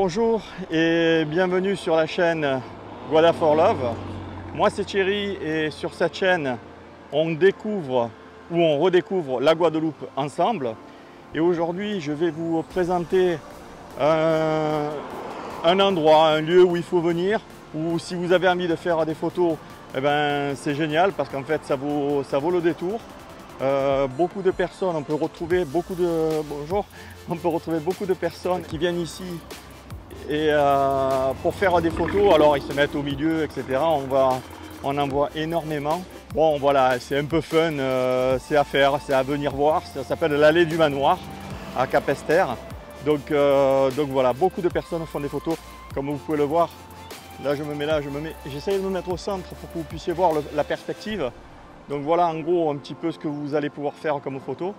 Bonjour et bienvenue sur la chaîne Guada for Love. Moi c'est Thierry et sur cette chaîne on découvre ou on redécouvre la Guadeloupe ensemble. Et aujourd'hui je vais vous présenter un endroit, un lieu où il faut venir, où si vous avez envie de faire des photos, eh ben, c'est génial parce qu'en fait ça vaut le détour. Beaucoup de personnes, on peut retrouver beaucoup de personnes qui viennent ici et pour faire des photos. Alors ils se mettent au milieu, etc. On en voit énormément. Bon voilà, c'est un peu fun, c'est à faire, c'est à venir voir. Ça s'appelle l'allée du manoir à Capesterre. Donc voilà, beaucoup de personnes font des photos, comme vous pouvez le voir. Là je me mets, j'essaye de me mettre au centre pour que vous puissiez voir la perspective. Donc voilà en gros un petit peu ce que vous allez pouvoir faire comme photo.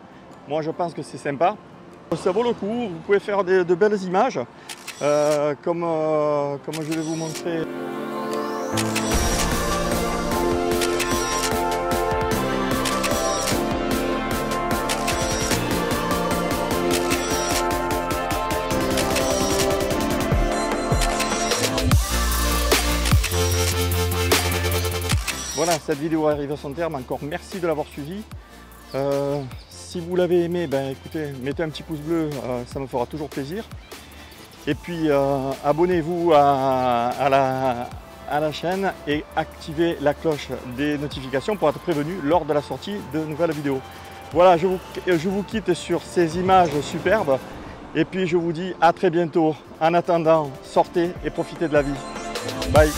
Moi je pense que c'est sympa. Ça vaut le coup, vous pouvez faire de belles images comme je vais vous montrer. Voilà, cette vidéo arrive à son terme. Encore merci de l'avoir suivi. Si vous l'avez aimé, ben, écoutez, mettez un petit pouce bleu, ça me fera toujours plaisir. Et puis abonnez-vous à la chaîne et activez la cloche des notifications pour être prévenu lors de la sortie de nouvelles vidéos. Voilà, je vous quitte sur ces images superbes. Et puis je vous dis à très bientôt. En attendant, sortez et profitez de la vie. Bye.